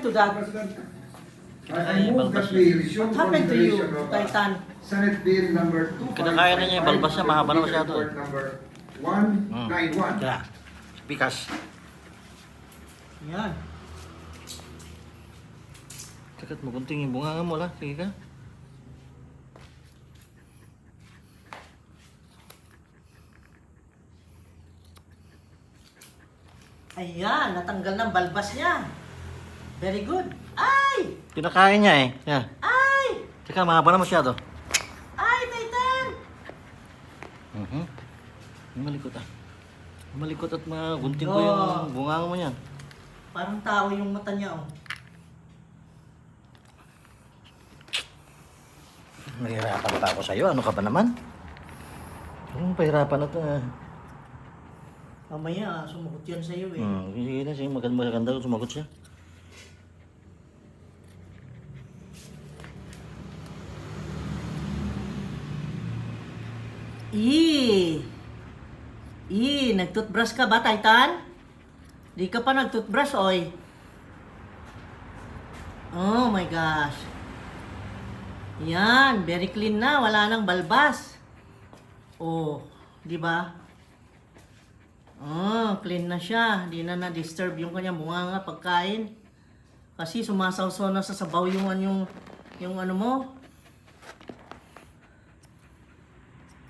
to that? I move that we resume What happened to you, consideration of Titan? Senate Bill number 2555. Kinakaya na niya yung balbas niya, mahaba na masyado. Report number 191. Kaya, pikas. Yan. Sakat mo kunting yung bunga mo lang. Sige ka. Ayan, natanggal ng balbas niya. Very good. Ay! Kinakaya niya eh. Yan. Ay! Teka, mahaba na masyado. Ay, Titan! Malikot ah. Malikot at magunting ko Oo. yung bunga mo yan. Parang tao yung mata niya, oh. Nahihirapan pa ako sa'yo. Ano ka ba naman? Anong pahirapan na ito ah? Mamaya, sumagot yan sa'yo, eh. Sige na, sige. Maganda kung sumagot siya. Nagtoothbrush ka ba, Titan? Di ka pa nagtoothbrush, oy. Oh my gosh. Yan, very clean na, wala nang balbas. Oh, di ba? Oh, clean na siya. Di na na-disturb yung kanyang bunganga pagkain. Kasi sumasawsaw na sa sabaw yung ano mo.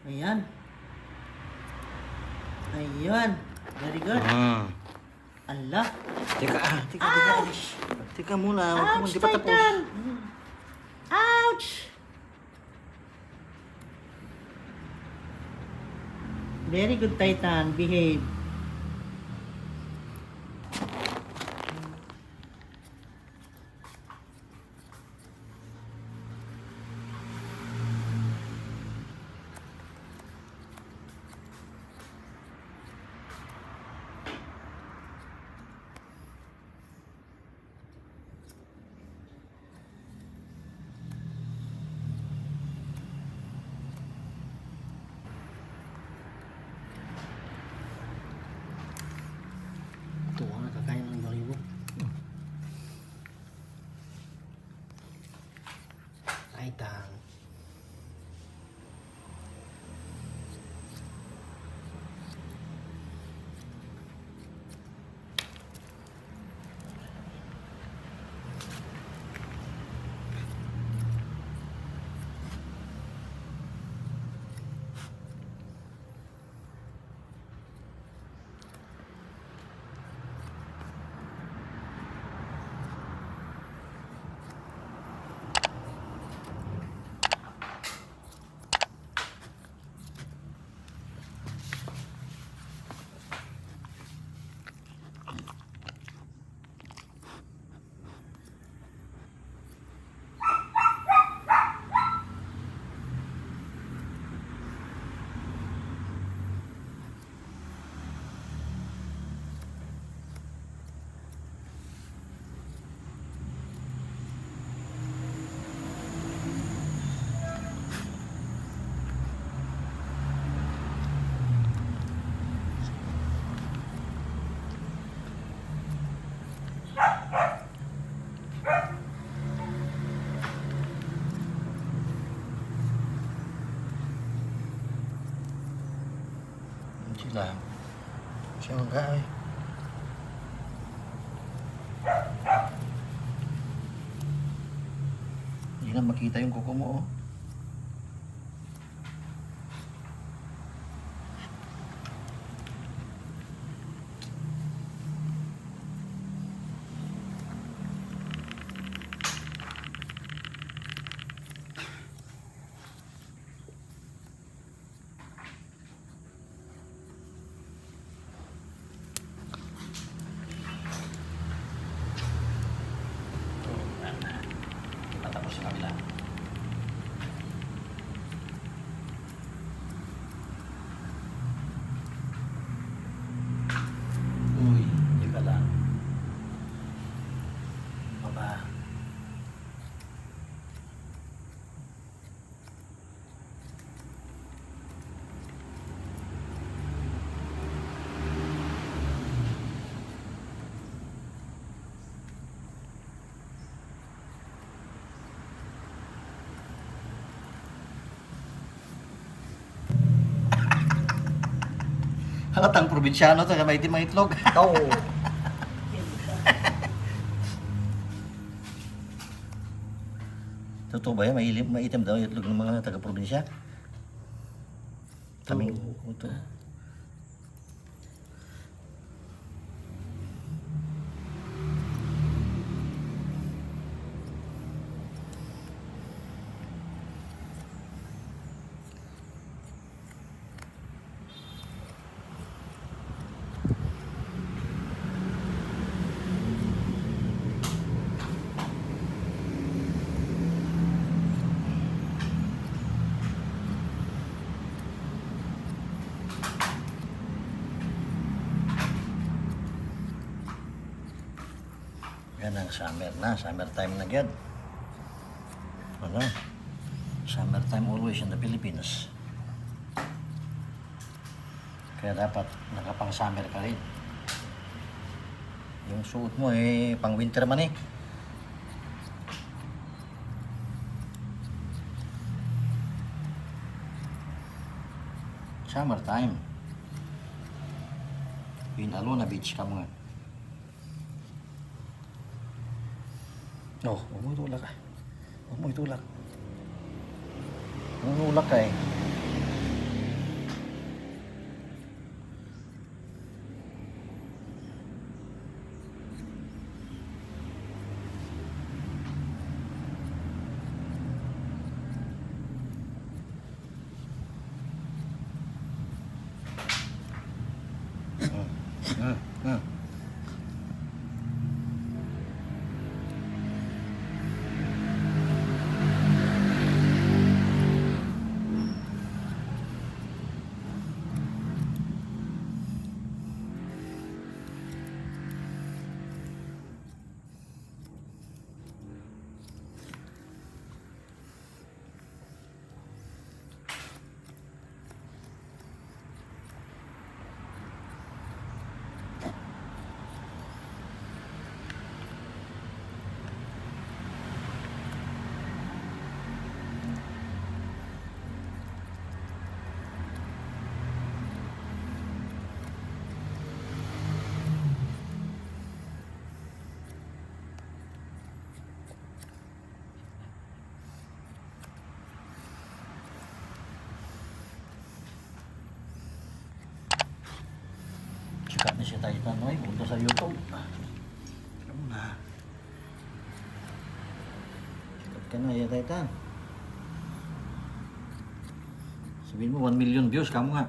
Ayan. Ayan. Very good. Allah. Teka. Teka muna. Ouch, Hindi pa tapos. Titan! Ouch! Very good, Titan. Behave. Ito nga, nakakain ng balibo. Titan. Sila. Siya magkain. Hindi na makita yung kuko mo, oh. Patapos sa kabila. Halatang probinsyano to, may itim ang itlog. Ikaw, Totoo ba yan? Maitim daw yung itlog ng mga taga-probinsya? Kaming ito. Yan ang summer na. Summer time na yan. Ano? Summer time always in the Philippines. Kaya dapat nakapang summer ka rin. Yung suot mo eh, pang winter man eh. Summer time. In Alona Beach ka mga. Oh, huwag mo itulak ah. Huwag mo itulak. Nangulak ka eh. Hmm. Sikat na si Titan, no? Punta sa YouTube. Alam na. Sikat ka na, ya Titan. Sabihin mo, 1 million views, kamu nga.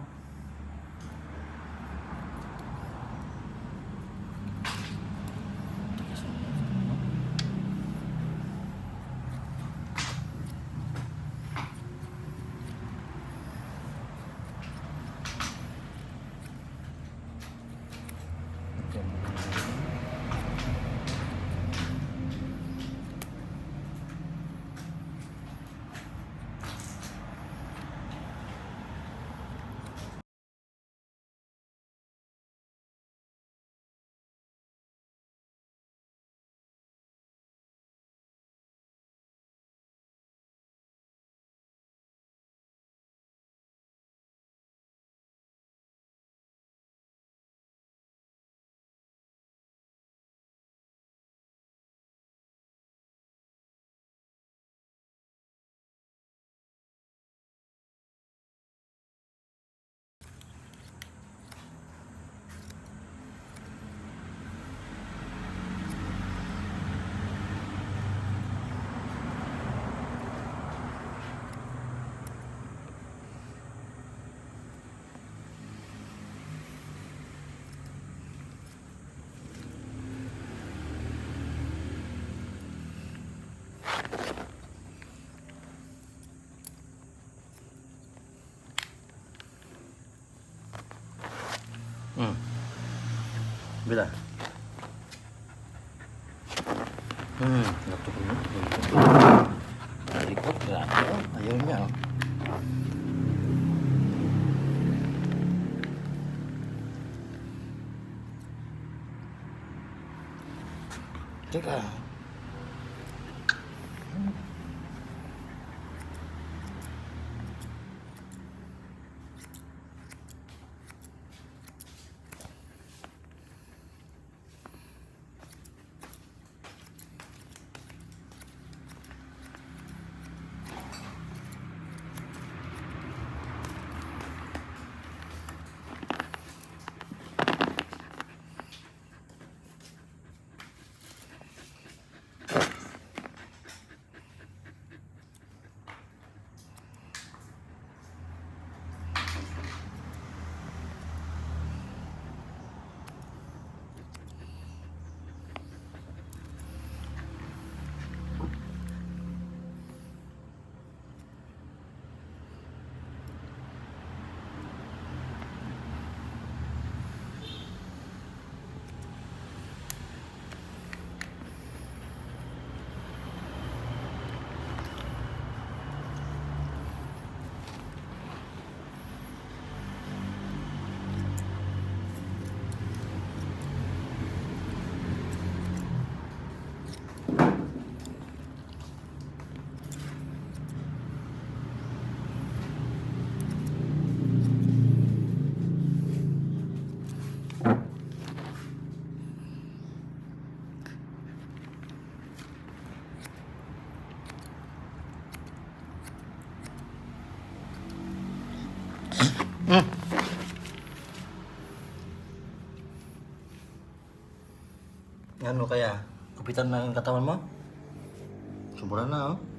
Bila? Natukon mo. Nalikot, grabe. Ayaw niya. Oh. Teka. Hmm. Ano kaya? Kupitan na ang katawan mo? Sobra na, oh.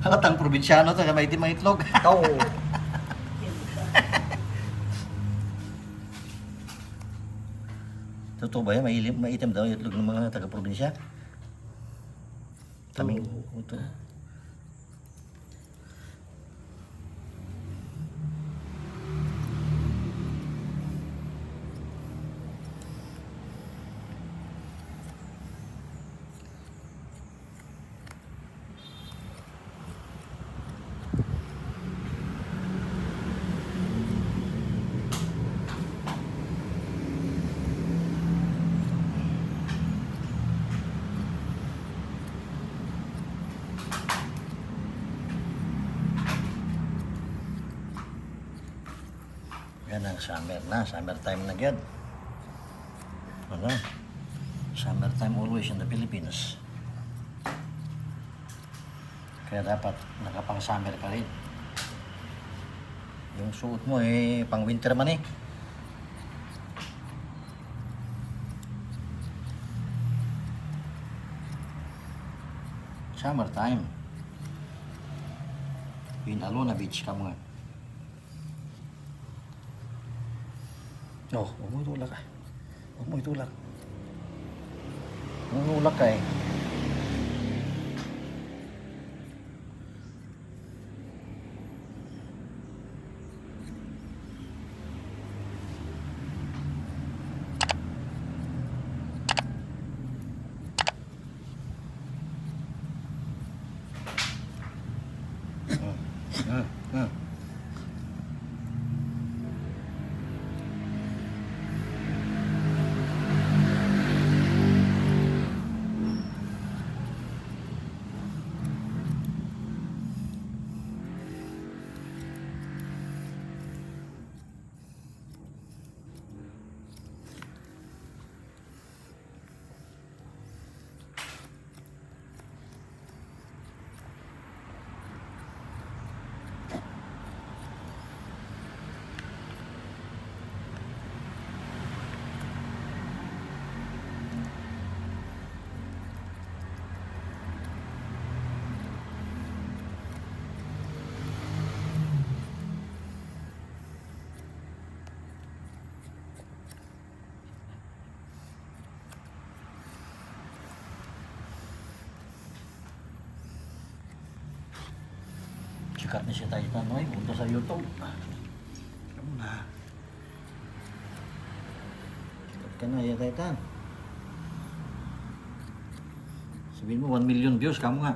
Halatang probinsyano to, may itim ang itlog. Oo. Totoo ba yan? Maitim daw yung itlog ng mga taga-probinsya? Kaming, ito. Yan ang summer na, summer time na gyud. Ano? Summer time always in the Philippines. Kaya dapat nakapang-summer ka rin. Yung suot mo eh, pang winter man eh. Summer time. Pinalona Beach ka mga. Oh, huwag mo itulak ah. Huwag mo itulak. Huwag mo ulak ka eh. Hmm. Sikat na si Titan, no? Punta sa YouTube. Ano na? Sikat ka na, ya Titan. Sabihin mo, 1 million views, kamo nga.